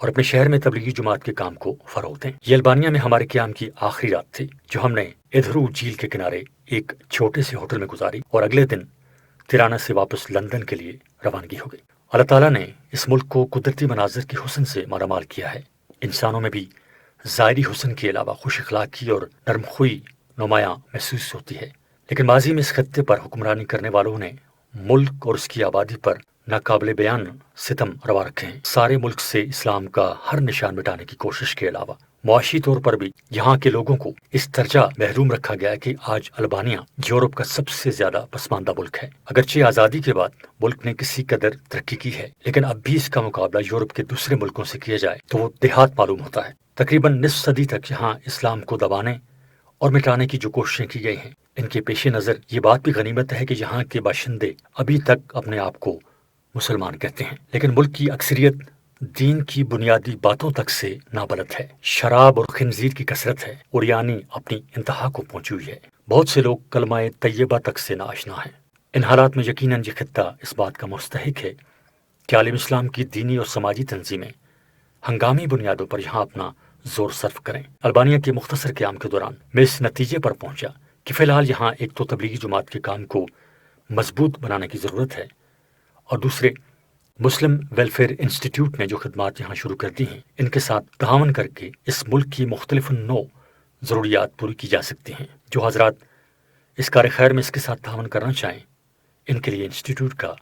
اور اپنے شہر میں تبلیغی جماعت کے کام کو فروغ دیں۔ یہ البانیہ میں ہمارے قیام کی آخری رات تھی جو ہم نے ادھرو جھیل کے کنارے ایک چھوٹے سے ہوٹل میں گزاری، اور اگلے دن ترانا سے واپس لندن کے لیے روانگی ہو گئی۔ اللہ تعالیٰ نے اس ملک کو قدرتی مناظر کے حسن سے مالا مال کیا ہے۔ انسانوں میں بھی ظاہری حسن کے علاوہ خوش اخلاقی اور نرم خوئی نمایاں محسوس ہوتی ہے، لیکن ماضی میں اس خطے پر حکمرانی کرنے والوں نے ملک اور اس کی آبادی پر ناقابل بیان ستم روا رکھے ہیں۔ سارے ملک سے اسلام کا ہر نشان مٹانے کی کوشش کے علاوہ معاشی طور پر بھی یہاں کے لوگوں کو اس درجہ محروم رکھا گیا ہے کہ آج البانیہ یورپ کا سب سے زیادہ پسماندہ ملک ہے۔ اگرچہ آزادی کے بعد ملک نے کسی قدر ترقی کی ہے، لیکن اب بھی اس کا مقابلہ یورپ کے دوسرے ملکوں سے کیا جائے تو وہ دیہات معلوم ہوتا ہے۔ تقریباً نصف صدی تک یہاں اسلام کو دبانے اور مٹانے کی جو کوششیں کی گئی ہیں، ان کے پیش نظر یہ بات بھی غنیمت ہے کہ یہاں کے باشندے ابھی تک اپنے آپ کو مسلمان کہتے ہیں، لیکن ملک کی اکثریت دین کی بنیادی باتوں تک سے نابلد ہے۔ شراب اور خنزیر کی کثرت ہے اور یعنی اپنی انتہا کو پہنچی ہوئی ہے۔ بہت سے لوگ کلمہ طیبہ تک سے ناآشنا ہیں۔ ان حالات میں یقیناً یہ خطہ اس بات کا مستحق ہے کہ عالم اسلام کی دینی اور سماجی تنظیمیں ہنگامی بنیادوں پر یہاں اپنا زور صرف کریں۔ البانیہ کے مختصر قیام کے دوران میں اس نتیجے پر پہنچا کہ فی الحال یہاں ایک تو تبلیغی جماعت کے کام کو مضبوط بنانے کی ضرورت ہے، اور دوسرے مسلم ویلفیئر انسٹیٹیوٹ نے جو خدمات یہاں شروع کر دی ہیں ان کے ساتھ تعاون کر کے اس ملک کی مختلف نوع ضروریات پوری کی جا سکتی ہیں۔ جو حضرات اس کار خیر میں اس کے ساتھ تعاون کرنا چاہیں، ان کے لیے انسٹیٹیوٹ کا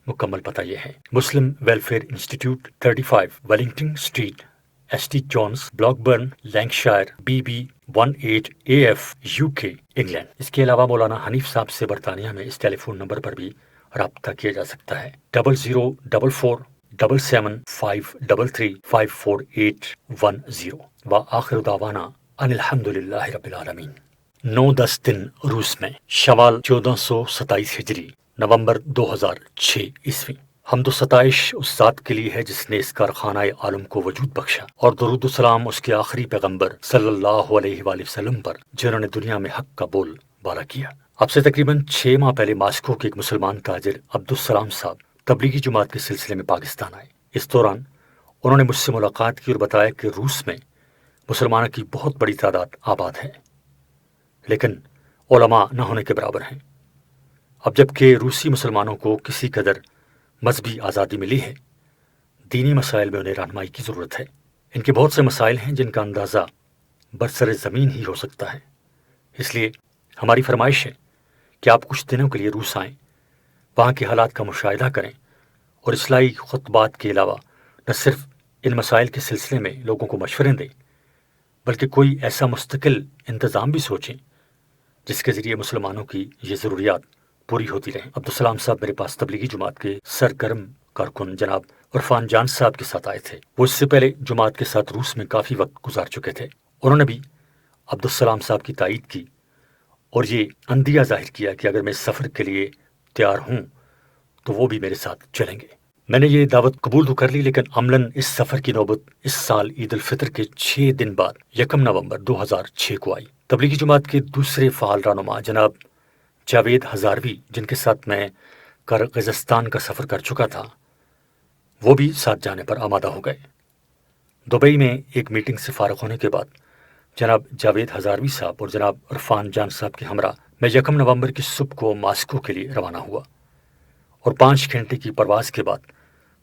مکمل پتہ یہ ہے: Muslim welfare institute, 35 Wellington street, S T Johns, Blackburn, Lancashire, BB 18 AF UK England. اس کے علاوہ مولانا حنیف صاحب سے برطانیہ میں اس ٹیلی فون نمبر پر بھی رابطہ کیا جا سکتا ہے: 00447753354810۔ وآخر دعوانا ان الحمدللہ رب العالمین۔ 9-10 دن روس میں، شوال 1427 ہجری، نومبر 2006 عیسوی۔ حمد و ستائش اس ذات کے لیے ہے جس نے اس کارخانہ عالم کو وجود بخشا، اور درود و سلام اس کے آخری پیغمبر صلی اللہ علیہ وآلہ وسلم پر جنہوں نے دنیا میں حق کا بول بالا کیا۔ اب سے تقریباً 6 ماہ پہلے ماسکو کے ایک مسلمان تاجر عبدالسلام صاحب تبلیغی جماعت کے سلسلے میں پاکستان آئے۔ اس دوران انہوں نے مجھ سے ملاقات کی اور بتایا کہ روس میں مسلمانوں کی بہت بڑی تعداد آباد ہے، لیکن علماء نہ ہونے کے برابر ہیں۔ اب جب کہ روسی مسلمانوں کو کسی قدر مذہبی آزادی ملی ہے، دینی مسائل میں انہیں رہنمائی کی ضرورت ہے۔ ان کے بہت سے مسائل ہیں جن کا اندازہ برسر زمین ہی ہو سکتا ہے۔ اس لیے ہماری فرمائش ہے کہ آپ کچھ دنوں کے لیے روس آئیں، وہاں کے حالات کا مشاہدہ کریں، اور اصلاحی خطبات کے علاوہ نہ صرف ان مسائل کے سلسلے میں لوگوں کو مشورے دیں، بلکہ کوئی ایسا مستقل انتظام بھی سوچیں جس کے ذریعے مسلمانوں کی یہ ضروریات پوری ہوتی رہیں۔ عبدالسلام صاحب میرے پاس تبلیغی جماعت کے سرگرم کارکن جناب عرفان جان صاحب کے ساتھ آئے تھے۔ وہ اس سے پہلے جماعت کے ساتھ روس میں کافی وقت گزار چکے تھے۔ انہوں نے بھی عبدالسلام صاحب کی تائید کی اور یہ عندیہ ظاہر کیا کہ اگر میں اس سفر کے لیے تیار ہوں تو وہ بھی میرے ساتھ چلیں گے۔ میں نے یہ دعوت قبول تو کر لی، لیکن عملاً اس سفر کی نوبت اس سال عید الفطر کے 6 دن بعد 1 نومبر 2006 کو آئی۔ تبلیغی جماعت کے دوسرے فعال رہنما جناب جاوید ہزاروی، جن کے ساتھ میں قرغیزستان کا سفر کر چکا تھا، وہ بھی ساتھ جانے پر آمادہ ہو گئے۔ دبئی میں ایک میٹنگ سے فارغ ہونے کے بعد جناب جاوید ہزاروی صاحب اور جناب عرفان جان صاحب کے ہمراہ میں 1 نومبر کی صبح کو ماسکو کے لیے روانہ ہوا اور 5 گھنٹے کی پرواز کے بعد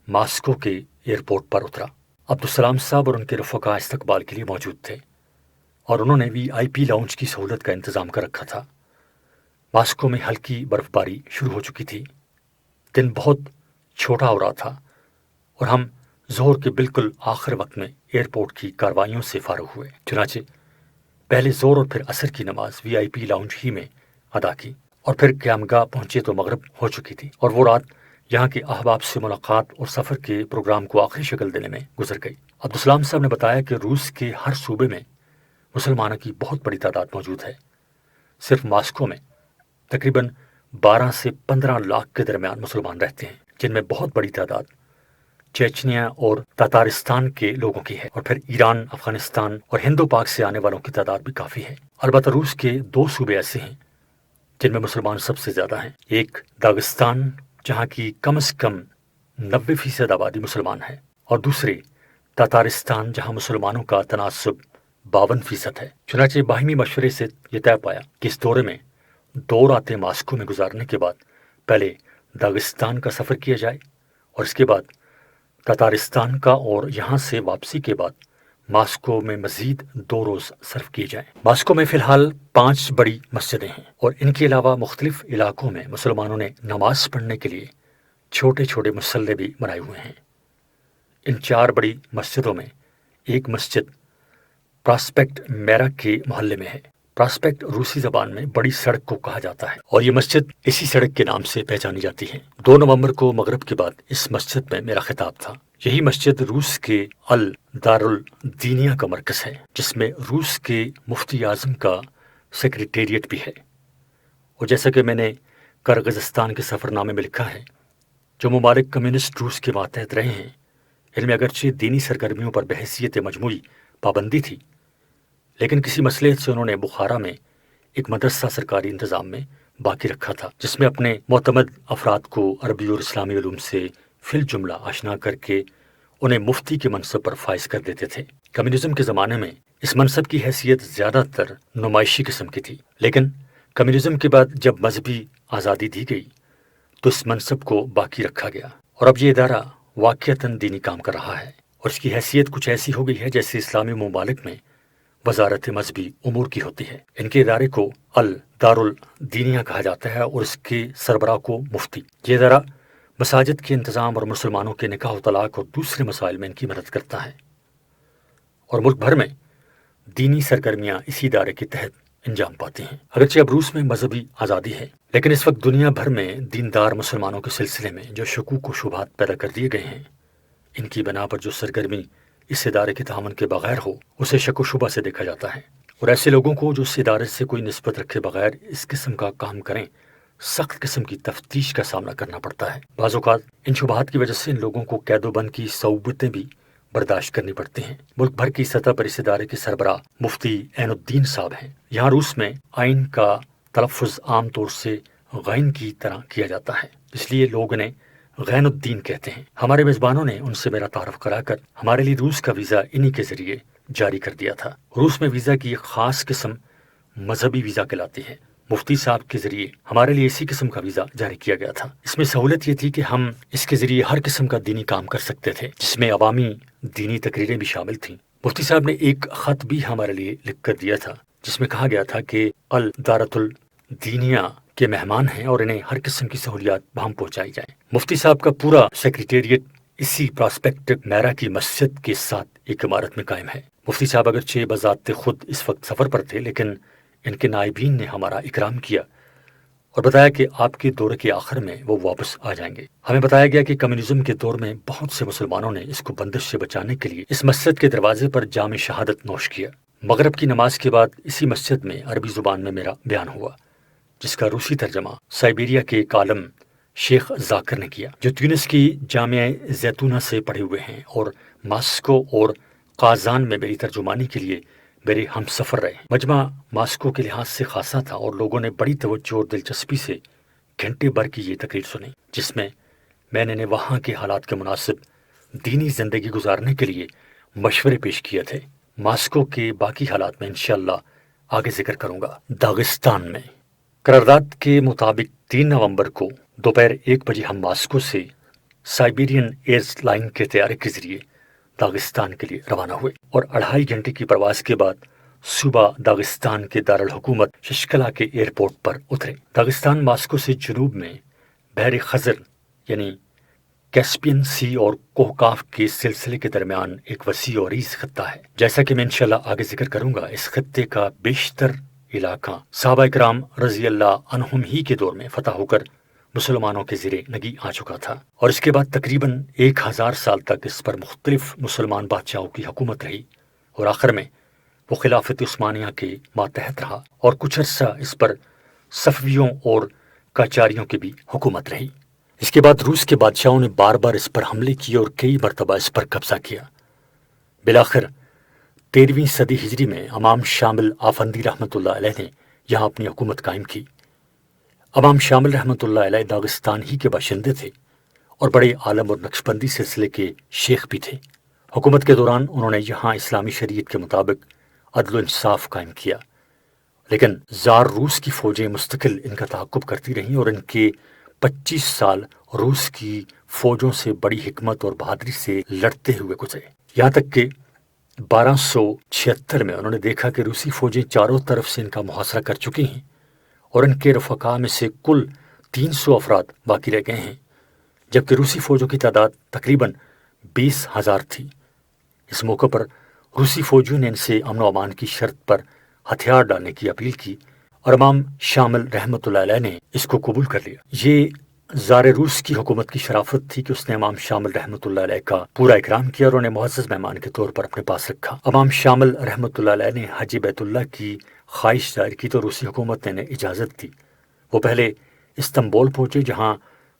ماسکو کے ایئرپورٹ پر اترا۔ عبدالسلام صاحب اور ان کے رفقا استقبال کے لیے موجود تھے، اور انہوں نے VIP لاؤنج کی سہولت کا انتظام کر رکھا تھا۔ ماسکو میں ہلکی برف باری شروع ہو چکی تھی، دن بہت چھوٹا ہو رہا تھا، اور ہم ظہر کے بالکل آخر وقت میں ایئرپورٹ کی کاروائیوں سے فارغ ہوئے۔ چنانچہ پہلے زور اور پھر عصر کی نماز VIP لاؤنج ہی میں ادا کی، اور پھر قیام گاہ پہنچے تو مغرب ہو چکی تھی، اور وہ رات یہاں کے احباب سے ملاقات اور سفر کے پروگرام کو آخری شکل دینے میں گزر گئی۔ عبدالسلام صاحب نے بتایا کہ روس کے ہر صوبے میں مسلمانوں کی بہت بڑی تعداد موجود ہے۔ صرف ماسکو میں تقریباً 12 سے 15 لاکھ کے درمیان مسلمان رہتے ہیں، جن میں بہت بڑی تعداد چیچنیا اور تاتارستان کے لوگوں کی ہے، اور پھر ایران، افغانستان اور ہند و پاک سے آنے والوں کی تعداد بھی کافی ہے۔ البتہ روس کے 2 صوبے ایسے ہیں جن میں مسلمان سب سے زیادہ ہیں۔ ایک داغستان، جہاں کی کم از کم 90% آبادی مسلمان ہے، اور دوسرے تاتارستان، جہاں مسلمانوں کا تناسب 52% ہے۔ چنانچہ باہمی مشورے سے یہ طے پایا کہ اس دورے میں 2 راتیں ماسکو میں گزارنے کے بعد پہلے داغستان کا سفر کیا جائے اور اس کے بعد تاتارستان کا، اور یہاں سے واپسی کے بعد ماسکو میں مزید 2 روز صرف کیے جائیں۔ ماسکو میں فی الحال 5 بڑی مسجدیں ہیں اور ان کے علاوہ مختلف علاقوں میں مسلمانوں نے نماز پڑھنے کے لیے چھوٹے چھوٹے مصلے بھی بنائے ہوئے ہیں۔ ان 4 بڑی مسجدوں میں ایک مسجد پراسپیکٹ میرا کے محلے میں ہے۔ پراسپیکٹ روسی زبان میں بڑی سڑک کو کہا جاتا ہے اور یہ مسجد اسی سڑک کے نام سے پہچانی جاتی ہے۔ 2 نومبر کو مغرب کے بعد اس مسجد میں میرا خطاب تھا۔ یہی مسجد روس کے الدارالدینیہ کا مرکز ہے، جس میں روس کے مفتی اعظم کا سیکریٹریٹ بھی ہے۔ اور جیسا کہ میں نے کرغزستان کے سفر نامے میں لکھا ہے، جو ممالک کمیونسٹ روس کے ماتحت رہے ہیں، ان میں اگرچہ دینی سرگرمیوں پر بحیثیت مجموعی پابندی تھی، لیکن کسی مصلحت سے انہوں نے بخارا میں ایک مدرسہ سرکاری انتظام میں باقی رکھا تھا، جس میں اپنے معتمد افراد کو عربی اور اسلامی علوم سے فی الجملہ آشنا کر کے انہیں مفتی کے منصب پر فائز کر دیتے تھے۔ کمیونزم کے زمانے میں اس منصب کی حیثیت زیادہ تر نمائشی قسم کی تھی، لیکن کمیونزم کے بعد جب مذہبی آزادی دی گئی تو اس منصب کو باقی رکھا گیا، اور اب یہ ادارہ واقعتاً دینی کام کر رہا ہے، اور اس کی حیثیت کچھ ایسی ہو گئی ہے جیسے اسلامی ممالک میں وزارت مذہبی امور کی ہوتی ہے۔ ان کے ادارے کو الدارالدینیہ کہا جاتا ہے اور اس کے سربراہ کو مفتی۔ یہ ادارہ مساجد کے انتظام اور مسلمانوں کے نکاح و طلاق اور دوسرے مسائل میں ان کی مدد کرتا ہے، اور ملک بھر میں دینی سرگرمیاں اسی ادارے کے تحت انجام پاتی ہیں۔ اگرچہ اب روس میں مذہبی آزادی ہے، لیکن اس وقت دنیا بھر میں دیندار مسلمانوں کے سلسلے میں جو شکوک و شبہات پیدا کر دیے گئے ہیں، ان کی بنا پر جو سرگرمی اس ادارے کے تعاون کے بغیر ہو، اسے شک و شبہ سے دیکھا جاتا ہے، اور ایسے لوگوں کو جو اس ادارے سے کوئی نسبت رکھے بغیر اس قسم کا کام کریں، سخت قسم کی تفتیش کا سامنا کرنا پڑتا ہے۔ بعض اوقات ان شبہات کی وجہ سے ان لوگوں کو قید و بند کی صعوبتیں بھی برداشت کرنی پڑتی ہیں۔ ملک بھر کی سطح پر اس ادارے کے سربراہ مفتی عین الدین صاحب ہیں۔ یہاں روس میں آئین کا تلفظ عام طور سے غین کی طرح کیا جاتا ہے، اس لیے لوگ انہیں غین الدین کہتے ہیں۔ ہمارے میزبانوں نے ان سے میرا تعارف کرا کر ہمارے لیے روس کا ویزا انہی کے ذریعے جاری کر دیا تھا۔ روس میں ویزا کی ایک خاص قسم مذہبی ویزا کہلاتی ہے۔ مفتی صاحب کے ذریعے ہمارے لیے اسی قسم کا ویزا جاری کیا گیا تھا۔ اس میں سہولت یہ تھی کہ ہم اس کے ذریعے ہر قسم کا دینی کام کر سکتے تھے، جس میں عوامی دینی تقریریں بھی شامل تھیں۔ مفتی صاحب نے ایک خط بھی ہمارے لیے لکھ کر دیا تھا، جس میں کہا گیا تھا کہ الدارت الدینیہ کے مہمان ہیں اور انہیں ہر قسم کی سہولیات وہاں پہنچائی جائیں۔ مفتی صاحب کا پورا سیکریٹریٹ اسی پراسپیکٹ میرا کی مسجد کے ساتھ ایک عمارت میں قائم ہے۔ مفتی صاحب اگرچہ بذات خود اس وقت سفر پر تھے، لیکن ان کے نائبین نے ہمارا اکرام کیا اور بتایا کہ آپ کے دورے کے آخر میں وہ واپس آ جائیں گے۔ ہمیں بتایا گیا کہ کمیونزم کے دور میں بہت سے مسلمانوں نے اس کو بندش سے بچانے کے لیے اس مسجد کے دروازے پر جام شہادت نوش کیا۔ مغرب کی نماز کے بعد اسی مسجد میں عربی زبان میں میرا بیان ہوا، جس کا روسی ترجمہ سائبیریا کے ایک عالم شیخ ذاکر نے کیا، جو تیونس کی جامعہ زیتونہ سے پڑھے ہوئے ہیں اور ماسکو اور قازان میں میری ترجمانی کے لیے میرے ہم سفر رہے۔ مجمع ماسکو کے لحاظ سے خاصا تھا اور لوگوں نے بڑی توجہ اور دلچسپی سے گھنٹے بھر کی یہ تقریر سنی، جس میں نے انہیں وہاں کے حالات کے مناسب دینی زندگی گزارنے کے لیے مشورے پیش کیے تھے۔ ماسکو کے باقی حالات میں انشاءاللہ آگے ذکر کروں گا۔ داغستان میں قرارداد کے مطابق 3 نومبر کو دوپہر 1 بجے ہم ماسکو سے سائبیرین ایئر لائن کے طیارے کے ذریعے داغستان کے لیے روانہ ہوئے اور 2.5 گھنٹے کی پرواز کے بعد صوبہ داغستان کے دارالحکومت ششکلا کے ایئرپورٹ پر اترے۔ داغستان ماسکو سے جنوب میں بحر خزر یعنی کیسپین سی اور کوہکاف کے سلسلے کے درمیان ایک وسیع و عریض خطہ ہے۔ جیسا کہ میں انشاءاللہ آگے ذکر کروں گا، اس خطے کا بیشتر علاقہ صحابہ کرام رضی اللہ عنہم ہی کے دور میں فتح ہو کر مسلمانوں کے زیر نگی آ چکا تھا، اور اس کے بعد تقریباً 1000 سال تک اس پر مختلف مسلمان بادشاہوں کی حکومت رہی، اور آخر میں وہ خلافت عثمانیہ کے ماتحت رہا، اور کچھ عرصہ اس پر صفویوں اور قاجاریوں کی بھی حکومت رہی۔ اس کے بعد روس کے بادشاہوں نے بار بار اس پر حملے کیے اور کئی مرتبہ اس پر قبضہ کیا۔ بالآخر 13ویں صدی ہجری میں امام شامل آفندی رحمۃ اللہ علیہ نے یہاں اپنی حکومت قائم کی۔ امام شامل رحمۃ اللہ علیہ داغستان ہی کے باشندے تھے اور بڑے عالم اور نقشبندی سلسلے کے شیخ بھی تھے۔ حکومت کے دوران انہوں نے یہاں اسلامی شریعت کے مطابق عدل و انصاف قائم کیا، لیکن زار روس کی فوجیں مستقل ان کا تعاقب کرتی رہیں اور ان کے 25 سال روس کی فوجوں سے بڑی حکمت اور بہادری سے لڑتے ہوئے گزرے، یہاں تک کہ 1276 میں انہوں نے دیکھا کہ روسی فوجیں چاروں طرف سے ان کا محاصرہ کر چکی ہیں اور ان کے رفقا میں سے کل 300 افراد باقی رہ گئے ہیں، جبکہ روسی فوجوں کی تعداد تقریباً 20,000 تھی۔ اس موقع پر روسی فوجیوں نے ان سے امن و امان کی شرط پر ہتھیار ڈالنے کی اپیل کی اور امام شامل رحمۃ اللہ علیہ نے اس کو قبول کر لیا۔ یہ زار روس کی حکومت کی شرافت تھی کہ اس نے امام شامل رحمۃ اللہ علیہ کا پورا اکرام کیا اور انہیں معزز مہمان کے طور پر اپنے پاس رکھا۔ امام شامل رحمۃ اللہ علیہ نے حج بیت اللہ کی خواہش ظاہر کی تو روسی حکومت نے انہیں اجازت دی۔ وہ پہلے استنبول پہنچے جہاں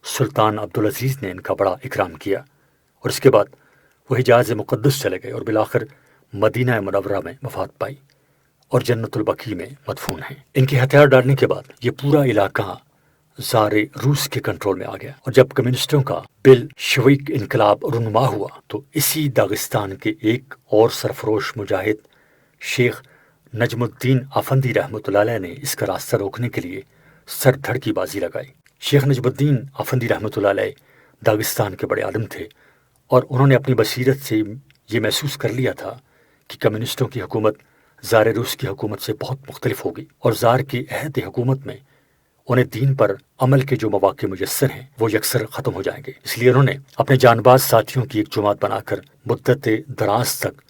سلطان عبدالعزیز نے ان کا بڑا اکرام کیا، اور اس کے بعد وہ حجاز مقدس چلے گئے اور بالآخر مدینہ منورہ میں وفات پائی اور جنت البقیع میں مدفون ہیں۔ ان کے ہتھیار ڈالنے کے بعد یہ پورا علاقہ زار روس کے کنٹرول میں آ گیا، اور جب کمیونسٹوں کا بلشویک انقلاب رونما ہوا تو اسی داغستان کے ایک اور سرفروش مجاہد شیخ نجم الدین افندی رحمۃ اللہ علیہ نے اس کا راستہ روکنے کے لیے سر دھڑ کی بازی لگائی۔ شیخ نجم الدین افندی رحمۃ اللہ علیہ داغستان کے بڑے عالم تھے، اور انہوں نے اپنی بصیرت سے یہ محسوس کر لیا تھا کہ کمیونسٹوں کی حکومت زار روس کی حکومت سے بہت مختلف ہوگی، اور زار کی عہد حکومت میں انہیں دین پر عمل کے جو مواقع میسر ہیں وہ یکسر ختم ہو جائیں گے۔ اس لیے انہوں نے اپنے جان باز ساتھیوں کی ایک جماعت بنا کر مدت دراز تک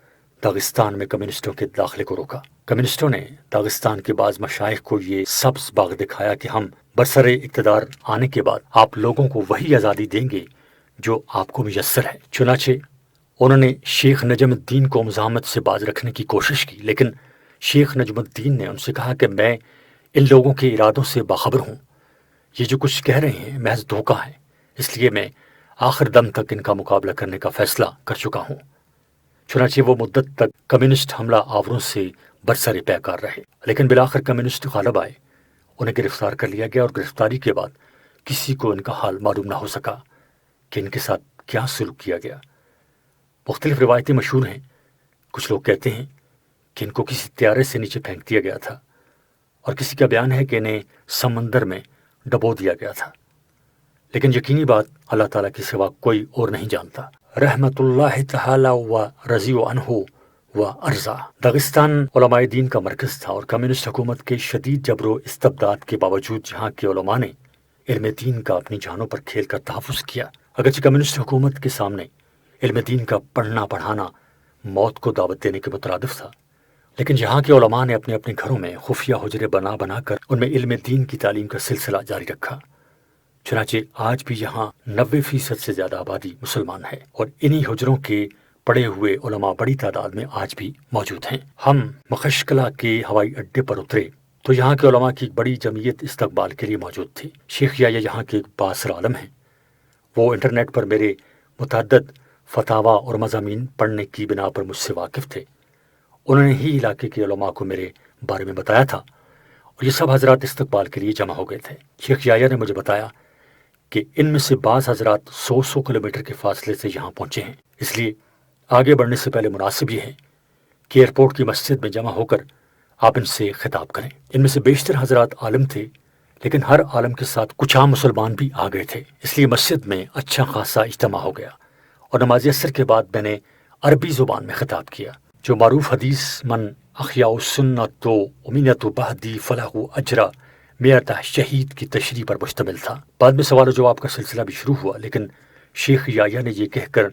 داغستان میں کمیونسٹوں کے داخلے کو روکا۔ کمیونسٹوں نے داغستان کے بعض مشائخ کو یہ سبز باغ دکھایا کہ ہم برسر اقتدار آنے کے بعد آپ لوگوں کو وہی آزادی دیں گے جو آپ کو میسر ہے۔ چنانچہ انہوں نے شیخ نجم الدین کو مزاحمت سے باز رکھنے کی کوشش کی، لیکن شیخ نجم الدین نے ان سے کہا کہ میں ان لوگوں کے ارادوں سے باخبر ہوں، یہ جو کچھ کہہ رہے ہیں محض دھوکہ ہے، اس لیے میں آخر دم تک ان کا مقابلہ کرنے کا فیصلہ کر چکا ہوں۔ چنانچہ وہ مدت تک کمیونسٹ حملہ آوروں سے برسر پیکار رہے، لیکن بالآخر کمیونسٹ غالب آئے، انہیں گرفتار کر لیا گیا، اور گرفتاری کے بعد کسی کو ان کا حال معلوم نہ ہو سکا کہ ان کے ساتھ کیا سلوک کیا گیا۔ مختلف روایتیں مشہور ہیں، کچھ لوگ کہتے ہیں کہ ان کو کسی طیارے سے نیچے پھینک دیا گیا تھا، اور کسی کا بیان ہے کہ انہیں سمندر میں ڈبو دیا گیا تھا، لیکن یقینی بات اللہ تعالیٰ کے سوا کوئی اور نہیں جانتا۔ رحمت اللہ تعالی و رضی عنہ و ارضا۔ داغستان علماء دین کا مرکز تھا، اور کمیونسٹ حکومت کے شدید جبر و استبداد کے باوجود یہاں کے علماء نے علم دین کا اپنی جانوں پر کھیل کر تحفظ کیا۔ اگرچہ کمیونسٹ حکومت کے سامنے علم دین کا پڑھنا پڑھانا موت کو دعوت دینے کے مترادف تھا، لیکن یہاں کے علماء نے اپنے اپنے گھروں میں خفیہ حجرے بنا بنا کر ان میں علم دین کی تعلیم کا سلسلہ جاری رکھا۔ چنانچہ آج بھی یہاں 90% سے زیادہ آبادی مسلمان ہے، اور انہی حجروں کے پڑے ہوئے علماء بڑی تعداد میں آج بھی موجود ہیں۔ ہم مخشکلہ کے ہوائی اڈے پر اترے تو یہاں کے علماء کی بڑی جمعیت استقبال کے لیے موجود تھی۔ شیخ یحییٰ یہاں کے ایک بااثر عالم ہیں، وہ انٹرنیٹ پر میرے متعدد فتاوی اور مضامین پڑھنے کی بنا پر مجھ سے واقف تھے۔ انہوں نے ہی علاقے کے علماء کو میرے بارے میں بتایا تھا، اور یہ سب حضرات استقبال کے لیے جمع ہو گئے تھے۔ شیخ یحییٰ نے مجھے بتایا کہ ان میں سے بعض حضرات 100 کلومیٹر کے فاصلے سے یہاں پہنچے ہیں، اس لیے آگے بڑھنے سے پہلے مناسب یہ ہے کہ ایئرپورٹ کی مسجد میں جمع ہو کر آپ ان سے خطاب کریں۔ ان میں سے بیشتر حضرات عالم تھے، لیکن ہر عالم کے ساتھ کچھ عام مسلمان بھی آ گئے تھے، اس لیے مسجد میں اچھا خاصا اجتماع ہو گیا، اور نماز عصر کے بعد میں نے عربی زبان میں خطاب کیا، جو معروف حدیث من احیاء السنت و امینت بہدی فلاح اجرا میت شہید کی تشریح پر مشتمل تھا۔ بعد میں سوال و جواب کا سلسلہ بھی شروع ہوا، لیکن شیخ یحییٰ نے یہ کہہ کر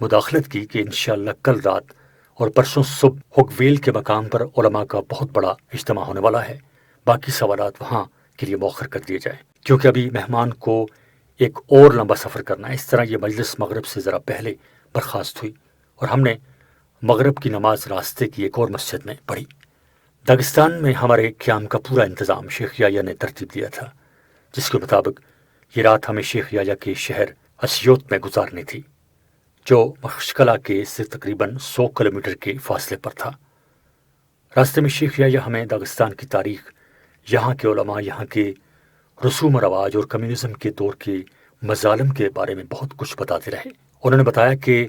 مداخلت کی کہ انشاءاللہ کل رات اور پرسوں صبح ہوگویل کے مقام پر علماء کا بہت بڑا اجتماع ہونے والا ہے، باقی سوالات وہاں کے لیے مؤخر کر دیے جائیں، کیونکہ ابھی مہمان کو ایک اور لمبا سفر کرنا ہے۔ اس طرح یہ مجلس مغرب سے ذرا پہلے برخاست ہوئی، اور ہم نے مغرب کی نماز راستے کی ایک اور مسجد میں پڑھی۔ داغستان میں ہمارے قیام کا پورا انتظام شیخ یحییٰ نے ترتیب دیا تھا، جس کے مطابق یہ رات ہمیں شیخ یحییٰ کے شہر اسیوط میں گزارنی تھی، جو مخشکلہ کے سے تقریباً 100 کلومیٹر کے فاصلے پر تھا۔ راستے میں شیخ یحییٰ ہمیں داغستان کی تاریخ، یہاں کے علماء، یہاں کے رسوم و رواج اور کمیونزم کے دور کے مظالم کے بارے میں بہت کچھ بتاتے رہے۔ انہوں نے بتایا کہ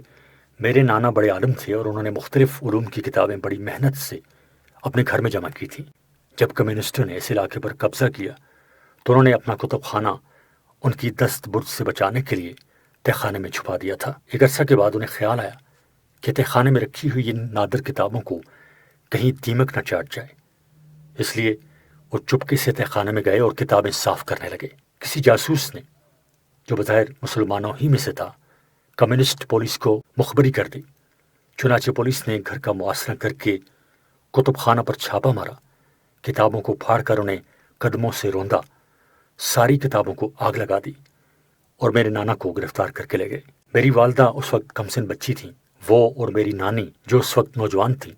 میرے نانا بڑے عالم تھے اور انہوں نے مختلف علوم کی کتابیں بڑی محنت سے اپنے گھر میں جمع کی تھیں۔ جب کمیونسٹوں نے اس علاقے پر قبضہ کیا تو انہوں نے اپنا کتب خانہ ان کی دست برد سے بچانے کے لیے تہ خانے میں چھپا دیا تھا۔ ایک عرصہ کے بعد انہیں خیال آیا کہ تہ خانے میں رکھی ہوئی ان نادر کتابوں کو کہیں دیمک نہ چاٹ جائے، اس لیے وہ چپکے سے تہ خانے میں گئے اور کتابیں صاف کرنے لگے۔ کسی جاسوس نے، جو بظاہر مسلمانوں ہی میں سے تھا، کمیونسٹ پولیس کو مخبری کر دی۔ چنانچہ پولیس نے گھر کا محاصرہ کر کے کتب خانہ پر چھاپا مارا، کتابوں کو پھاڑ کر انہیں قدموں سے روندا، ساری کتابوں کو آگ لگا دی اور میرے نانا کو گرفتار کر کے لے گئے۔ میری والدہ اس وقت کمسن بچی تھیں، وہ اور میری نانی جو اس وقت نوجوان تھیں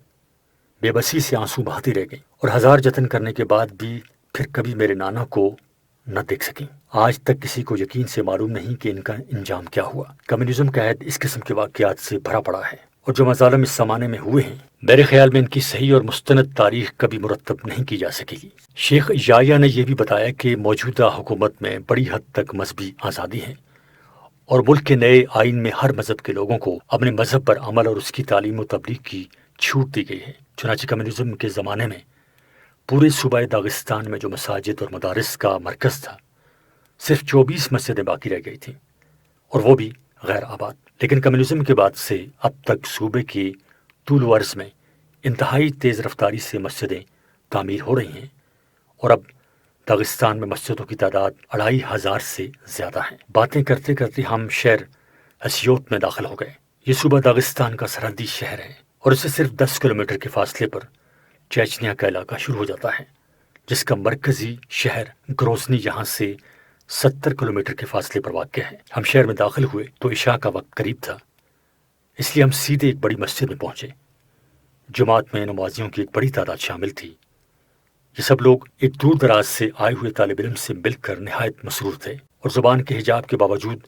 بے بسی سے آنسو بہاتی رہ گئیں اور ہزار جتن کرنے کے بعد بھی پھر کبھی میرے نانا کو نہ دیکھ سکیں۔ آج تک کسی کو یقین سے معلوم نہیں کہ ان کا انجام کیا ہوا۔ کمیونزم کا عہد اس قسم کے واقعات سے بھرا پڑا ہے اور جو مظالم اس زمانے میں ہوئے ہیں، میرے خیال میں ان کی صحیح اور مستند تاریخ کبھی مرتب نہیں کی جا سکے گی۔ شیخ یحییٰ نے یہ بھی بتایا کہ موجودہ حکومت میں بڑی حد تک مذہبی آزادی ہے اور ملک کے نئے آئین میں ہر مذہب کے لوگوں کو اپنے مذہب پر عمل اور اس کی تعلیم و تبلیغ کی چھوٹ دی گئی ہے۔ چنانچہ کمیونزم کے زمانے میں پورے صوبہ داغستان میں جو مساجد اور مدارس کا مرکز تھا، صرف 24 مسجدیں باقی رہ گئی تھیں اور وہ بھی غیر آباد۔ لیکن کمیونزم کے بعد سے اب تک صوبے کے طول و عرض میں انتہائی تیز رفتاری سے مسجدیں تعمیر ہو رہی ہیں اور اب داغستان میں مسجدوں کی تعداد 2500 سے زیادہ ہیں۔ باتیں کرتے کرتے ہم شہر اسیوط میں داخل ہو گئے۔ یہ صوبہ داغستان کا سرحدی شہر ہے اور اسے صرف 10 کلومیٹر کے فاصلے پر چیچنیا کا علاقہ شروع ہو جاتا ہے، جس کا مرکزی شہر گروزنی یہاں سے 70 کلومیٹر کے فاصلے پر واقع ہے۔ ہم شہر میں داخل ہوئے تو عشاء کا وقت قریب تھا، اس لیے ہم سیدھے ایک بڑی مسجد میں پہنچے۔ جماعت میں نمازیوں کی ایک بڑی تعداد شامل تھی۔ یہ سب لوگ ایک دور دراز سے آئے ہوئے طالب علم سے مل کر نہایت مسرور تھے اور زبان کے حجاب کے باوجود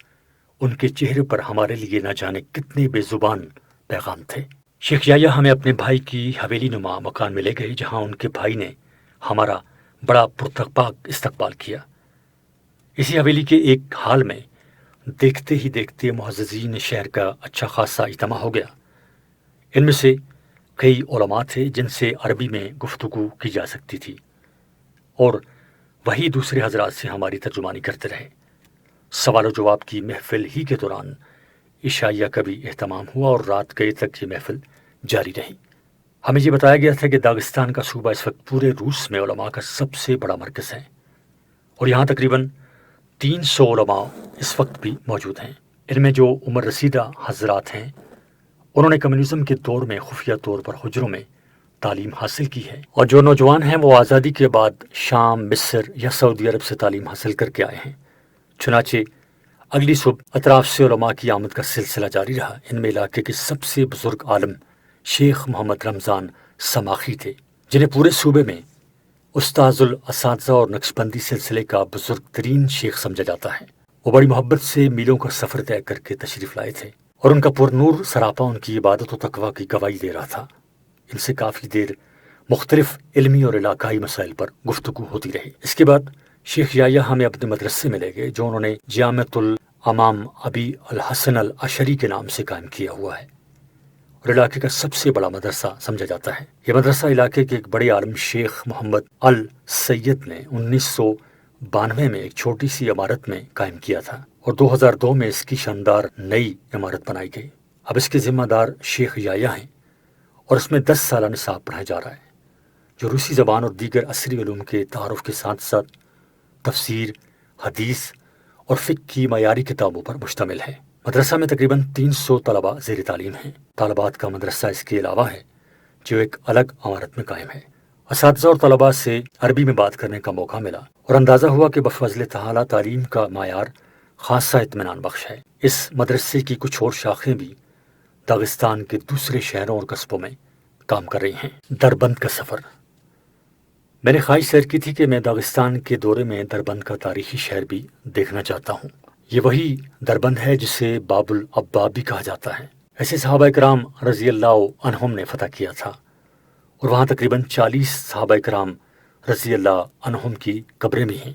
ان کے چہرے پر ہمارے لیے نہ جانے کتنے بے زبان پیغام تھے۔ شیخ یحییٰ ہمیں اپنے بھائی کی حویلی نما مکان میں لے گئے، جہاں ان کے بھائی نے ہمارا بڑا پرتپاک استقبال کیا۔ اسی حویلی کے ایک حال میں دیکھتے ہی دیکھتے معززین شہر کا اچھا خاصا اجتماع ہو گیا۔ ان میں سے کئی علماء تھے جن سے عربی میں گفتگو کی جا سکتی تھی اور وہی دوسرے حضرات سے ہماری ترجمانی کرتے رہے۔ سوال و جواب کی محفل ہی کے دوران عشائیہ کا بھی اہتمام ہوا اور رات گئے تک یہ محفل جاری رہی۔ ہمیں یہ بتایا گیا تھا کہ داغستان کا صوبہ اس وقت پورے روس میں علماء کا سب سے بڑا مرکز ہے اور یہاں تقریباً 300 علماء اس وقت بھی موجود ہیں۔ ان میں جو عمر رسیدہ حضرات ہیں، انہوں نے کمیونزم کے دور میں خفیہ طور پر حجروں میں تعلیم حاصل کی ہے، اور جو نوجوان ہیں وہ آزادی کے بعد شام، مصر یا سعودی عرب سے تعلیم حاصل کر کے آئے ہیں۔ چنانچہ اگلی صبح اطراف سے علماء کی آمد کا سلسلہ جاری رہا۔ ان میں علاقے کے سب سے بزرگ عالم شیخ محمد رمضان سماخی تھے، جنہیں پورے صوبے میں استاذ الاساتذہ اور نقشبندی سلسلے کا بزرگ ترین شیخ سمجھا جاتا ہے۔ وہ بڑی محبت سے میلوں کا سفر طے کر کے تشریف لائے تھے اور ان کا پرنور سراپا ان کی عبادت و تقویٰ کی گواہی دے رہا تھا۔ ان سے کافی دیر مختلف علمی اور علاقائی مسائل پر گفتگو ہوتی رہی۔ اس کے بعد شیخ یحییٰ ہمیں اپنے مدرسے میں لے گئے، جو انہوں نے جامعۃ الامام ابی الحسن العشری کے نام سے قائم کیا ہوا ہے اور علاقے کا سب سے بڑا مدرسہ سمجھا جاتا ہے۔ یہ مدرسہ علاقے کے ایک بڑے عالم شیخ محمد السید نے 1992 میں ایک چھوٹی سی عمارت میں قائم کیا تھا اور 2002 میں اس کی شاندار نئی عمارت بنائی گئی۔ اب اس کے ذمہ دار شیخ یحییٰ ہیں اور اس میں 10 سالہ نصاب پڑھایا جا رہا ہے، جو روسی زبان اور دیگر عصری علوم کے تعارف کے ساتھ ساتھ تفسیر، حدیث اور فقہ کی معیاری کتابوں پر مشتمل ہے۔ مدرسہ میں تقریباً 300 طلباء زیر تعلیم ہیں۔ طالبات کا مدرسہ اس کے علاوہ ہے، جو ایک الگ عمارت میں قائم ہے۔ اساتذہ اور طلباء سے عربی میں بات کرنے کا موقع ملا اور اندازہ ہوا کہ بفضل تعالیٰ تعلیم کا معیار خاصا اطمینان بخش ہے۔ اس مدرسے کی کچھ اور شاخیں بھی داغستان کے دوسرے شہروں اور قصبوں میں کام کر رہی ہیں۔ دربند کا سفر۔ میں نے خواہش ظاہر کی تھی کہ میں داغستان کے دورے میں دربند کا تاریخی شہر بھی دیکھنا چاہتا ہوں۔ یہ وہی دربند ہے جسے باب الابواب بھی کہا جاتا ہے۔ ایسے صحابہ کرام رضی اللہ عنہم نے فتح کیا تھا اور وہاں تقریباً 40 صحابہ کرام رضی اللہ عنہم کی قبریں بھی ہیں۔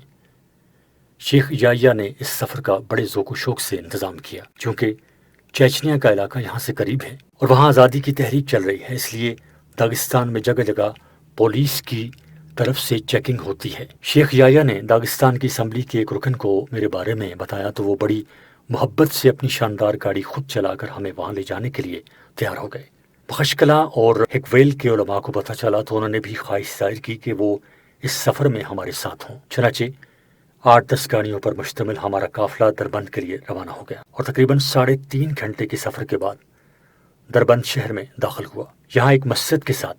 شیخ یحییٰ نے اس سفر کا بڑے ذوق و شوق سے انتظام کیا، چونکہ چیچنیا کا علاقہ یہاں سے قریب ہے اور وہاں آزادی کی تحریک چل رہی ہے، اس لیے داغستان میں جگہ جگہ پولیس کی طرف سے چیکنگ ہوتی ہے۔ شیخ یحییٰ نے داغستان کی اسمبلی کے ایک رکن کو میرے بارے میں بتایا تو وہ بڑی محبت سے اپنی شاندار گاڑی خود چلا کر ہمیں وہاں لے جانے کے لیے تیار ہو گئے۔ بخشکلہ اور ہکویل کے علماء کو پتہ چلا تو انہوں نے بھی خواہش ظاہر کی کہ وہ اس سفر میں ہمارے ساتھ ہوں۔ چنانچہ 8-10 گاڑیوں پر مشتمل ہمارا قافلہ دربند کے لیے روانہ ہو گیا اور تقریباً 3.5 گھنٹے کے سفر کے بعد دربند شہر میں داخل ہوا۔ یہاں ایک مسجد کے ساتھ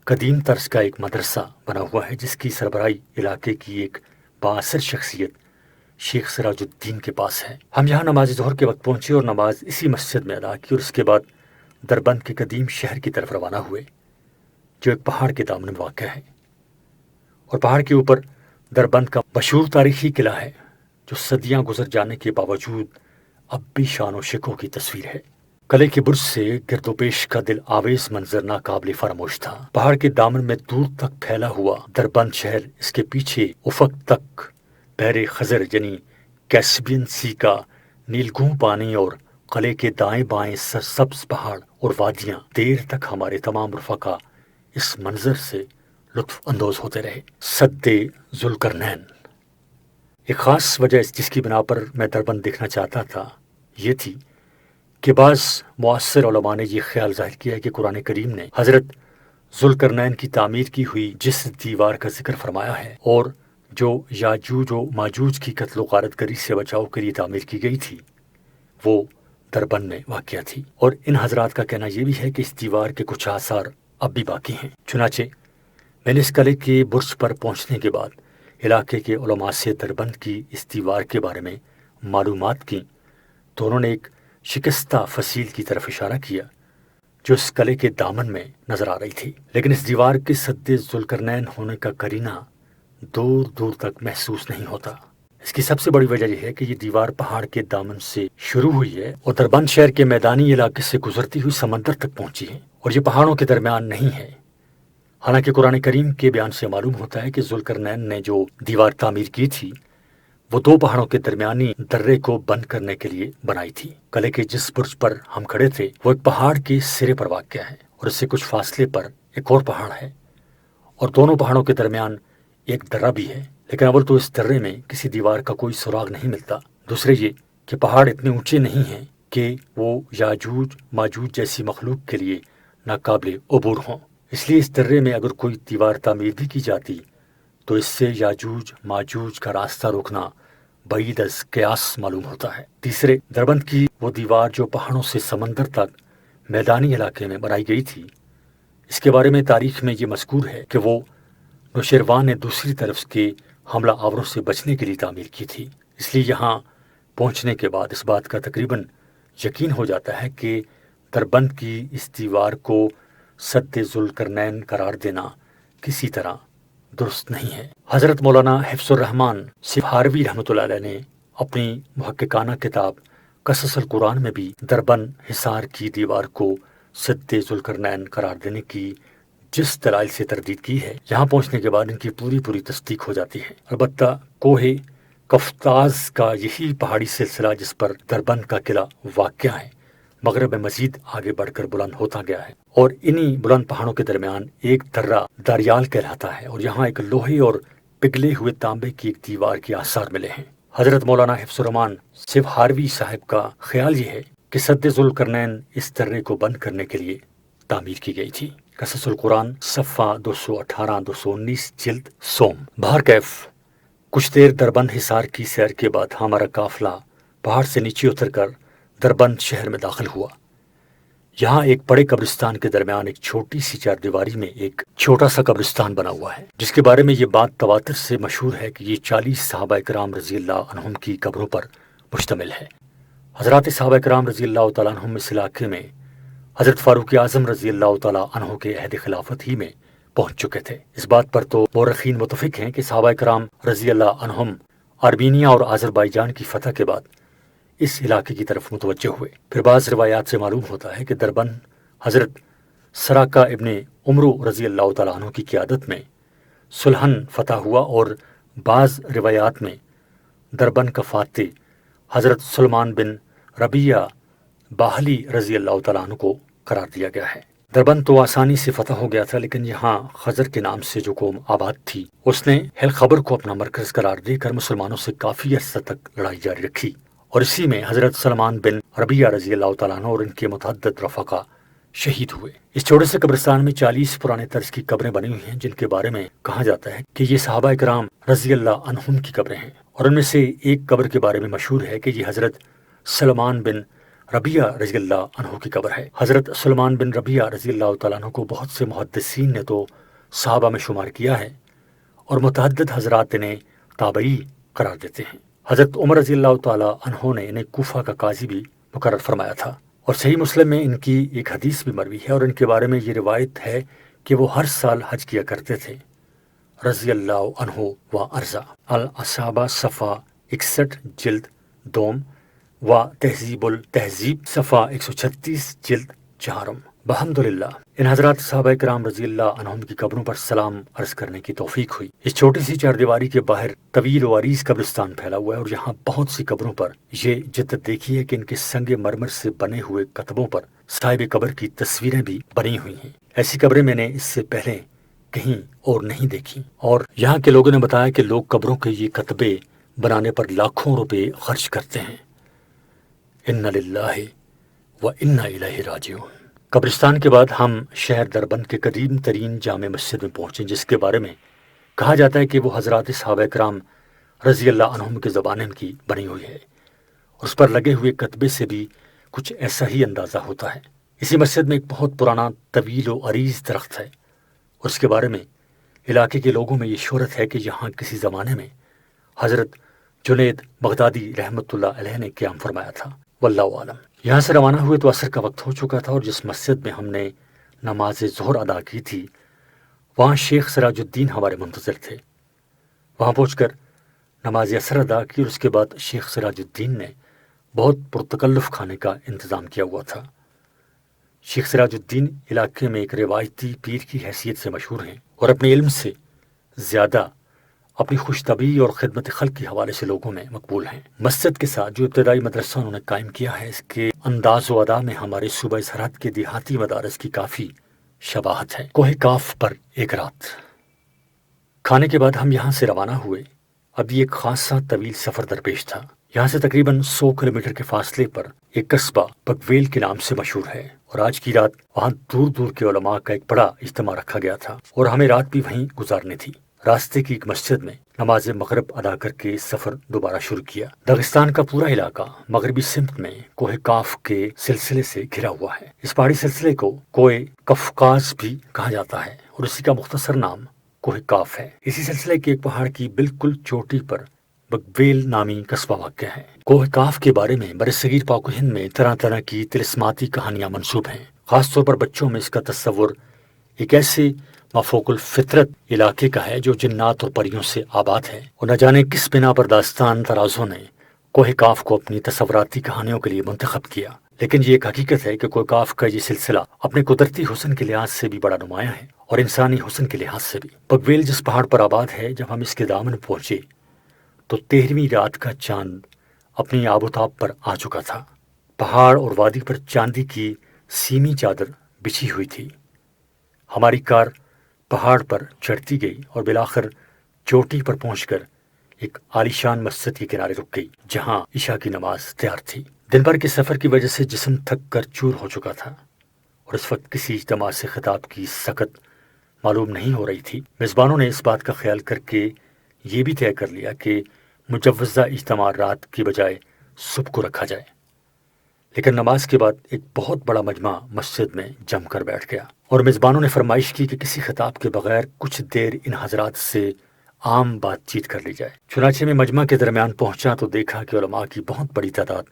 قدیم طرز کا ایک مدرسہ بنا ہوا ہے جس کی سربراہی علاقے کی ایک بااثر شخصیت شیخ سراج الدین کے پاس ہے۔ ہم یہاں نماز ظہر کے وقت پہنچے اور نماز اسی مسجد میں ادا کی اور اس کے بعد دربند کے قدیم شہر کی طرف روانہ ہوئے جو ایک پہاڑ کے دامن میں واقع ہے، اور پہاڑ کے اوپر دربند کا مشہور تاریخی قلعہ ہے جو صدیاں گزر جانے کے باوجود اب بھی شان و شکوہ کی تصویر ہے۔ قلعے کے برج سے گرد و پیش کا دل آویز منظر ناقابل فراموش تھا۔ پہاڑ کے دامن میں دور تک پھیلا ہوا دربند شہر، اس کے پیچھے افق تک بحر خزر یعنی کیسپین سی کا نیلگوں پانی اور قلعے کے دائیں بائیں سرسبز پہاڑ اور وادیاں۔ دیر تک ہمارے تمام رفقا اس منظر سے لطف اندوز ہوتے رہے۔ سد ذوالقرنین۔ ایک خاص وجہ جس کی بنا پر میں دربند دیکھنا چاہتا تھا یہ تھی کہ بعض معاصر علماء نے یہ خیال ظاہر کیا ہے کہ قرآن کریم نے حضرت ذوالقرنین کی تعمیر کی ہوئی جس دیوار کا ذکر فرمایا ہے اور جو یاجوج و ماجوج کی قتل و غارت گری سے بچاؤ کے لیے تعمیر کی گئی تھی وہ دربند میں واقع تھی، اور ان حضرات کا کہنا یہ بھی ہے کہ اس دیوار کے کچھ آثار اب بھی باقی ہیں۔ چنانچہ میں نے اس قلعے کے برج پر پہنچنے کے بعد علاقے کے علماء سے دربند کی اس دیوار کے بارے میں معلومات کی تو انہوں نے ایک شکستہ فصیل کی طرف اشارہ کیا جو اس قلعے کے دامن میں نظر آ رہی تھی، لیکن اس دیوار کے سد ذوالقرنین ہونے کا قرینہ دور دور تک محسوس نہیں ہوتا۔ اس کی سب سے بڑی وجہ یہ ہے کہ یہ دیوار پہاڑ کے دامن سے شروع ہوئی ہے اور دربند شہر کے میدانی علاقے سے گزرتی ہوئی سمندر تک پہنچی ہے، اور یہ پہاڑوں کے درمیان نہیں ہے۔ حالانکہ قرآن کریم کے بیان سے معلوم ہوتا ہے کہ ذوالقرنین نے جو دیوار تعمیر کی تھی وہ 2 پہاڑوں کے درمیانی درے کو بند کرنے کے لیے بنائی تھی۔ قلعے کے جس برج پر ہم کھڑے تھے وہ ایک پہاڑ کے سرے پر واقع ہے اور اس سے کچھ فاصلے پر ایک اور پہاڑ ہے، اور دونوں پہاڑوں کے درمیان ایک درہ بھی ہے، لیکن اول تو اس درے میں کسی دیوار کا کوئی سراغ نہیں ملتا، دوسرے یہ کہ پہاڑ اتنے اونچے نہیں ہیں کہ وہ یاجوج ماجوج جیسی مخلوق کے لیے ناقابل عبور ہوں، اس لیے اس درے میں اگر کوئی دیوار تعمیر بھی کی جاتی تو اس سے یاجوج ماجوج کا راستہ روکنا بعید از قیاس معلوم ہوتا ہے۔ تیسرے، دربند کی وہ دیوار جو پہاڑوں سے سمندر تک میدانی علاقے میں بنائی گئی تھی، اس کے بارے میں تاریخ میں یہ مذکور ہے کہ وہ نوشیروان نے دوسری طرف کے حملہ آوروں سے بچنے کے لیے تعمیر کی تھی۔ اس لیے یہاں پہنچنے کے بعد اس بات کا تقریباً یقین ہو جاتا ہے کہ دربند کی اس دیوار کو سد ذوالقرنین قرار دینا کسی طرح درست نہیں ہے۔ حضرت مولانا حفظ الرحمان سبہاروی رحمۃ اللہ علیہ نے اپنی محققانہ کتاب قصص القرآن میں بھی دربند حصار کی دیوار کو سد ذوالقرنین قرار دینے کی جس دلائل سے تردید کی ہے، یہاں پہنچنے کے بعد ان کی پوری تصدیق ہو جاتی ہے۔ البتہ کوہ قفقاز کا یہی پہاڑی سلسلہ جس پر دربند کا قلعہ واقع ہے مغرب میں مزید آگے بڑھ کر بلند ہوتا گیا ہے، اور انہی بلند پہاڑوں کے درمیان ایک درہ داریال کہلاتا ہے، اور یہاں ایک لوہے اور پگھلے ہوئے تانبے کی ایک دیوار کے آثار ملے ہیں۔ حضرت مولانا حفظ الرحمان سبہاروی صاحب کا خیال یہ ہے کہ سد ذوالقرنین اس درے کو بند کرنے کے لیے تعمیر کی گئی تھی۔ قصص القرآن صفحہ 218-219 جلد سوم۔ بہرکیف کچھ دیر دربند حصار کی سیر کے بعد ہمارا قافلہ پہاڑ سے نیچے اتر کر دربند شہر میں داخل ہوا۔ یہاں ایک بڑے قبرستان کے درمیان ایک چھوٹی سی 4 دیواری میں ایک چھوٹا سا قبرستان بنا ہوا ہے جس کے بارے میں یہ بات تواتر سے مشہور ہے کہ یہ 40 صحابہ کرام رضی اللہ عنہم کی قبروں پر مشتمل ہے۔ حضرات صحابہ کرام رضی اللہ تعالیٰ عنہم اس علاقے میں حضرت فاروق اعظم رضی اللہ تعالیٰ عنہ کے عہد خلافت ہی میں پہنچ چکے تھے۔ اس بات پر تو مورخین متفق ہیں کہ صحابہ کرام رضی اللہ عنہم آرمینیا اور آذربائیجان کی فتح کے بعد اس علاقے کی طرف متوجہ ہوئے۔ پھر بعض روایات سے معلوم ہوتا ہے کہ دربند حضرت سراقہ ابن عمرو رضی اللہ تعالیٰ عنہ کی قیادت میں سلحن فتح ہوا، اور بعض روایات میں دربند کا فاتح حضرت سلمان بن ربیعہ باہلی رضی اللہ تعالیٰ عنہ کو قرار دیا گیا ہے۔ دربند تو آسانی سے فتح ہو گیا تھا، لیکن یہاں خضر کے نام سے جو قوم آباد تھی اس نے ہل خبر کو اپنا مرکز قرار دے کر مسلمانوں سے کافی عرصہ تک لڑائی جاری رکھی، اور اسی میں حضرت سلمان بن ربیعہ رضی اللہ تعالیٰ عنہ اور ان کے متعدد رفقا شہید ہوئے۔ اس چھوٹے سے قبرستان میں 40 پرانے طرز کی قبریں بنی ہوئی ہیں، جن کے بارے میں کہا جاتا ہے کہ یہ صحابہ کرام رضی اللہ عنہم کی قبریں ہیں، اور ان میں سے ایک قبر کے بارے میں مشہور ہے کہ یہ حضرت سلمان بن ربیعہ رضی اللہ عنہ کی قبر ہے۔ حضرت سلمان بن ربیعہ رضی اللہ تعالیٰ عنہ کو بہت سے محدثین نے تو صحابہ میں شمار کیا ہے، اور متعدد حضرات انہیں تابعی قرار دیتے ہیں۔ حضرت عمر رضی اللہ تعالیٰ عنہ نے انہیں کوفہ کا قاضی بھی مقرر فرمایا تھا، اور صحیح مسلم میں ان کی ایک حدیث بھی مروی ہے، اور ان کے بارے میں یہ روایت ہے کہ وہ ہر سال حج کیا کرتے تھے، رضی اللہ عنہ و ارضا۔ الاصحابہ صفحہ 61 جلد دوم و تہذیب التہذیب صفحہ 136 جلد چہارم۔ بحمدللہ ان حضرات صحابہ کرام رضی اللہ عنہم کی قبروں پر سلام عرض کرنے کی توفیق ہوئی۔ اس چھوٹی سی چار دیواری کے باہر طویل و عریض قبرستان پھیلا ہوا ہے، اور یہاں بہت سی قبروں پر یہ جدت دیکھی ہے کہ ان کے سنگ مرمر سے بنے ہوئے کتبوں پر صاحب قبر کی تصویریں بھی بنی ہوئی ہیں۔ ایسی قبریں میں نے اس سے پہلے کہیں اور نہیں دیکھی، اور یہاں کے لوگوں نے بتایا کہ لوگ قبروں کے یہ کتبے بنانے پر لاکھوں روپے خرچ کرتے ہیں۔ اِنَّ لِلَّهِ وَإِنَّا إِلَيْهِ راجعون۔ قبرستان کے بعد ہم شہر دربند کے قدیم ترین جامع مسجد میں پہنچے، جس کے بارے میں کہا جاتا ہے کہ وہ حضرات صحابہ کرام رضی اللہ عنہم کے زمانے کی بنی ہوئی ہے۔ اس پر لگے ہوئے کتبے سے بھی کچھ ایسا ہی اندازہ ہوتا ہے۔ اسی مسجد میں ایک بہت پرانا طویل و عریض درخت ہے، اس کے بارے میں علاقے کے لوگوں میں یہ شہرت ہے کہ یہاں کسی زمانے میں حضرت جنید بغدادی رحمۃ اللہ علیہ نے قیام فرمایا تھا، واللہ عالم۔ یہاں سے روانہ ہوئے تو عصر کا وقت ہو چکا تھا، اور جس مسجد میں ہم نے نماز ظہر ادا کی تھی وہاں شیخ سراج الدین ہمارے منتظر تھے۔ وہاں پہنچ کر نماز عصر ادا کی، اور اس کے بعد شیخ سراج الدین نے بہت پرتکلف کھانے کا انتظام کیا ہوا تھا۔ شیخ سراج الدین علاقے میں ایک روایتی پیر کی حیثیت سے مشہور ہیں، اور اپنے علم سے زیادہ اپنی خوش طبعی اور خدمت خلق کے حوالے سے لوگوں میں مقبول ہیں۔ مسجد کے ساتھ جو ابتدائی مدرسہ انہوں نے قائم کیا ہے، اس کے انداز و ادا میں ہمارے صوبہ سرحد کے دیہاتی مدارس کی کافی شباہت ہے۔ کوہ کاف پر ایک رات۔ کھانے کے بعد ہم یہاں سے روانہ ہوئے۔ اب یہ ایک خاصا طویل سفر درپیش تھا۔ یہاں سے تقریباً 100 کلومیٹر کے فاصلے پر ایک قصبہ بگویل کے نام سے مشہور ہے، اور آج کی رات وہاں دور دور کے علماء کا ایک بڑا اجتماع رکھا گیا تھا، اور ہمیں رات بھی وہیں گزارنی تھی۔ راستے کی ایک مسجد میں نماز مغرب ادا کر کے سفر دوبارہ شروع کیا۔ داغستان کا پورا علاقہ مغربی سمت میں کوہ کاف کے سلسلے سے گھرا ہوا ہے۔ اس پہاڑی سلسلے کو کوہ قفقاز بھی کہا جاتا ہے، اور اسی کا مختصر نام کوہ کاف ہے۔ اسی سلسلے کے ایک پہاڑ کی بالکل چوٹی پر بگویل نامی قصبہ واقع ہے۔ کوہ کاف کے بارے میں برصغیر پاک و ہند میں طرح طرح کی طلسماتی کہانیاں منسوب ہیں۔ خاص طور پر بچوں میں اس کا تصور ایک ایسے مافوق الفطرت علاقے کا ہے جو جنات اور پریوں سے آباد ہے، اور نہ جانے کس بنا پر داستان ترازوں نے کوہ کاف کو اپنی تصوراتی کہانیوں کے لیے منتخب کیا۔ لیکن یہ ایک حقیقت ہے کہ کوہ کاف کا یہ سلسلہ اپنے قدرتی حسن کے لحاظ سے بھی بڑا نمایاں ہے، اور انسانی حسن کے لحاظ سے بھی۔ بگویل جس پہاڑ پر آباد ہے، جب ہم اس کے دامن پہنچے تو 13ویں رات کا چاند اپنی آب و تاب پر آ چکا تھا۔ پہاڑ اور وادی پر چاندی کی سیمی چادر بچھی ہوئی تھی۔ ہماری کار پہاڑ پر چڑھتی گئی، اور بالآخر چوٹی پر پہنچ کر ایک عالیشان مسجد کے کنارے رک گئی، جہاں عشاء کی نماز تیار تھی۔ دن بھر کے سفر کی وجہ سے جسم تھک کر چور ہو چکا تھا، اور اس وقت کسی اجتماع سے خطاب کی سکت معلوم نہیں ہو رہی تھی۔ میزبانوں نے اس بات کا خیال کر کے یہ بھی طے کر لیا کہ مجوزہ اجتماع رات کی بجائے صبح کو رکھا جائے، لیکن نماز کے بعد ایک بہت بڑا مجمع مسجد میں جم کر بیٹھ گیا، اور میزبانوں نے فرمائش کی کہ کسی خطاب کے بغیر کچھ دیر ان حضرات سے عام بات چیت کر لی جائے۔ چنانچہ میں مجمع کے درمیان پہنچا تو دیکھا کہ علماء کی بہت بڑی تعداد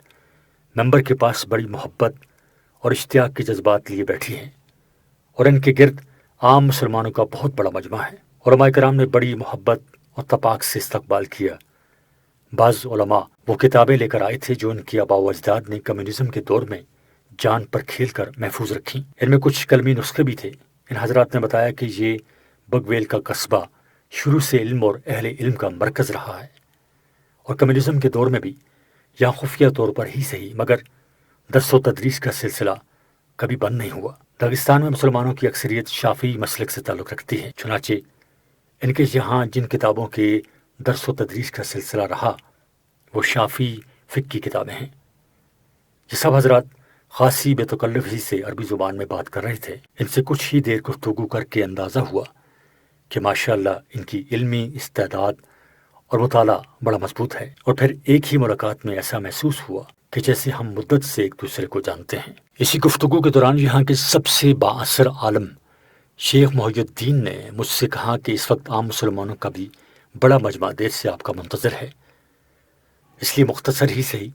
ممبر کے پاس بڑی محبت اور اشتیاق کے جذبات لیے بیٹھی ہیں، اور ان کے گرد عام مسلمانوں کا بہت بڑا مجمع ہے۔ علماء کرام نے بڑی محبت اور تپاک سے استقبال کیا۔ بعض علماء وہ کتابیں لے کر آئے تھے جو ان کے آباء و اجداد نے کمیونزم کے دور میں جان پر کھیل کر محفوظ رکھیں۔ ان میں کچھ کلمی نسخے بھی تھے۔ ان حضرات نے بتایا کہ یہ بگویل کا قصبہ شروع سے علم اور اہل علم کا مرکز رہا ہے، اور کمیونزم کے دور میں بھی یہاں خفیہ طور پر ہی صحیح مگر درس و تدریس کا سلسلہ کبھی بند نہیں ہوا۔ داغستان میں مسلمانوں کی اکثریت شافعی مسلک سے تعلق رکھتی ہے، چنانچہ ان کے یہاں جن کتابوں کے درس و تدریس کا سلسلہ رہا وہ شافعی فقہ کی کتابیں ہیں۔ یہ سب حضرات خاصی بے تکلف ہی سے عربی زبان میں بات کر رہے تھے۔ ان سے کچھ ہی دیر گفتگو کر کے اندازہ ہوا کہ ماشاءاللہ ان کی علمی استعداد اور مطالعہ بڑا مضبوط ہے، اور پھر ایک ہی ملاقات میں ایسا محسوس ہوا کہ جیسے ہم مدت سے ایک دوسرے کو جانتے ہیں۔ اسی گفتگو کے دوران یہاں کے سب سے بااثر عالم شیخ محی الدین نے مجھ سے کہا کہ اس وقت عام مسلمانوں کا بھی بڑا مجمع دیر سے آپ کا منتظر ہے، اس لیے مختصر ہی صحیح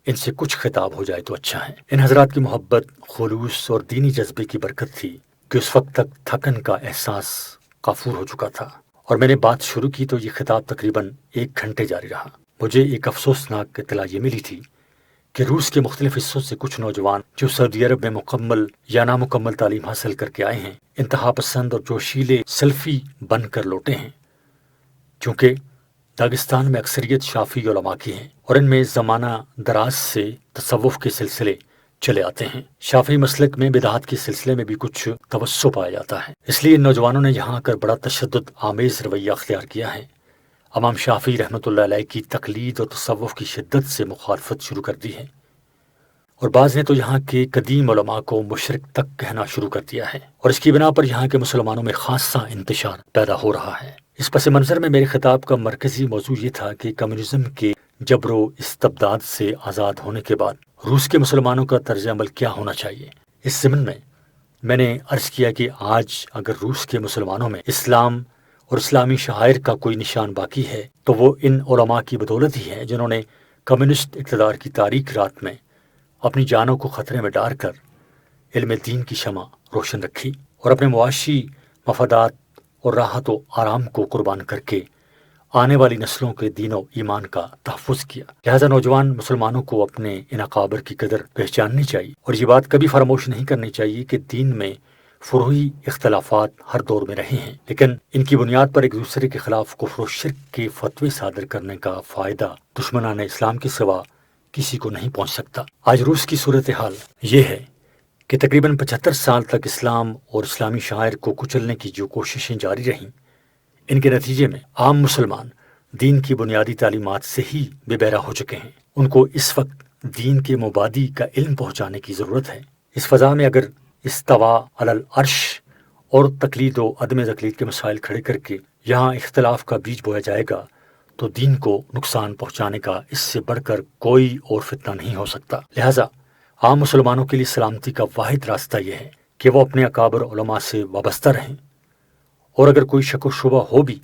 ان سے کچھ خطاب ہو جائے تو اچھا ہے۔ ان حضرات کی محبت، خلوص اور دینی جذبے کی برکت تھی کہ اس وقت تک تھکن کا احساس کافور ہو چکا تھا، اور میں نے بات شروع کی تو یہ خطاب تقریباً 1 گھنٹے جاری رہا۔ مجھے ایک افسوسناک اطلاع یہ ملی تھی کہ روس کے مختلف حصوں سے کچھ نوجوان جو سعودی عرب میں مکمل یا نامکمل تعلیم حاصل کر کے آئے ہیں، انتہا پسند اور جوشیلے سلفی بن کر لوٹے ہیں، کیونکہ داغستان میں اکثریت شافعی علماء کی ہیں اور ان میں زمانہ دراز سے تصوف کے سلسلے چلے آتے ہیں۔ شافعی مسلک میں بدعات کے سلسلے میں بھی کچھ توسع پایا جاتا ہے، اس لیے ان نوجوانوں نے یہاں آ کر بڑا تشدد آمیز رویہ اختیار کیا ہے۔ امام شافعی رحمۃ اللہ علیہ کی تقلید اور تصوف کی شدت سے مخالفت شروع کر دی ہے، اور بعض نے تو یہاں کے قدیم علماء کو مشرک تک کہنا شروع کر دیا ہے، اور اس کی بنا پر یہاں کے مسلمانوں میں خاصا انتشار پیدا ہو رہا ہے۔ اس پس منظر میں میرے خطاب کا مرکزی موضوع یہ تھا کہ کمیونزم کے جبر و استبداد سے آزاد ہونے کے بعد روس کے مسلمانوں کا طرز عمل کیا ہونا چاہیے۔ اس ضمن میں نے عرض کیا کہ آج اگر روس کے مسلمانوں میں اسلام اور اسلامی شعائر کا کوئی نشان باقی ہے تو وہ ان علماء کی بدولت ہی ہے جنہوں نے کمیونسٹ اقتدار کی تاریک رات میں اپنی جانوں کو خطرے میں ڈال کر علم دین کی شمع روشن رکھی، اور اپنے معاشی مفادات اور راحت و آرام کو قربان کر کے آنے والی نسلوں کے دین و ایمان کا تحفظ کیا۔ لہذا نوجوان مسلمانوں کو اپنے ان اکابر کی قدر پہچاننی چاہیے، اور یہ بات کبھی فراموش نہیں کرنی چاہیے کہ دین میں فروعی اختلافات ہر دور میں رہے ہیں، لیکن ان کی بنیاد پر ایک دوسرے کے خلاف کفر و شرک کے فتوے صادر کرنے کا فائدہ دشمنان اسلام کے سوا کسی کو نہیں پہنچ سکتا۔ آج روس کی صورتحال یہ ہے کہ تقریباً 75 سال تک اسلام اور اسلامی شعائر کو کچلنے کی جو کوششیں جاری رہیں، ان کے نتیجے میں عام مسلمان دین کی بنیادی تعلیمات سے ہی بے بہرا ہو چکے ہیں۔ ان کو اس وقت دین کے مبادی کا علم پہنچانے کی ضرورت ہے۔ اس فضا میں اگر استوا علی العرش اور تقلید و عدم تقلید کے مسائل کھڑے کر کے یہاں اختلاف کا بیج بویا جائے گا تو دین کو نقصان پہنچانے کا اس سے بڑھ کر کوئی اور فتنہ نہیں ہو سکتا۔ لہٰذا عام مسلمانوں کے لیے سلامتی کا واحد راستہ یہ ہے کہ وہ اپنے اکابر علماء سے وابستہ رہیں، اور اگر کوئی شک و شبہ ہو بھی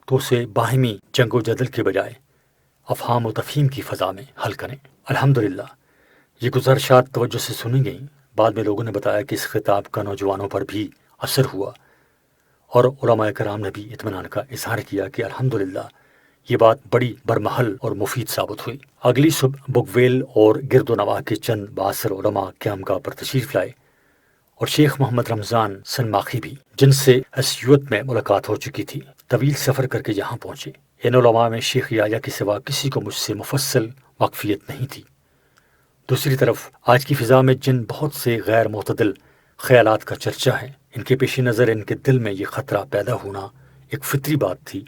تو اسے باہمی جنگ و جدل کے بجائے افہام و تفہیم کی فضا میں حل کریں۔ الحمدللہ یہ گزارشات توجہ سے سنی گئیں۔ بعد میں لوگوں نے بتایا کہ اس خطاب کا نوجوانوں پر بھی اثر ہوا، اور علماء کرام نے بھی اطمینان کا اظہار کیا کہ الحمدللہ یہ بات بڑی برمحل اور مفید ثابت ہوئی۔ اگلی صبح بگویل اور گرد و نواح کے چند بااثر علماء قیامگاہ پر تشریف لائے، اور شیخ محمد رمضان سنماخی بھی، جن سے اسیوت میں ملاقات ہو چکی تھی، طویل سفر کر کے یہاں پہنچے۔ ان علماء میں شیخ یحییٰ کے سوا کسی کو مجھ سے مفصل واقفیت نہیں تھی۔ دوسری طرف آج کی فضا میں جن بہت سے غیر معتدل خیالات کا چرچا ہے، ان کے پیش نظر ان کے دل میں یہ خطرہ پیدا ہونا ایک فطری بات تھی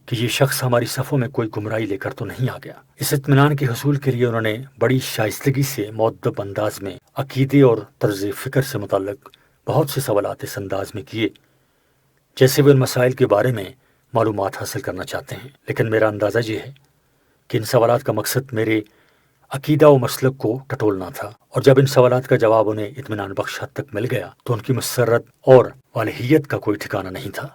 کہ یہ شخص ہماری صفوں میں کوئی گمراہی لے کر تو نہیں آ گیا۔ اس اطمینان کے حصول کے لیے انہوں نے بڑی شائستگی سے مؤدب انداز میں عقیدے اور طرز فکر سے متعلق بہت سے سوالات اس انداز میں کیے جیسے وہ ان مسائل کے بارے میں معلومات حاصل کرنا چاہتے ہیں، لیکن میرا اندازہ یہ ہے کہ ان سوالات کا مقصد میرے عقیدہ و مسلک کو ٹٹولنا تھا، اور جب ان سوالات کا جواب انہیں اطمینان بخش حد تک مل گیا تو ان کی مسرت اور والہیت کا کوئی ٹھکانہ نہیں تھا۔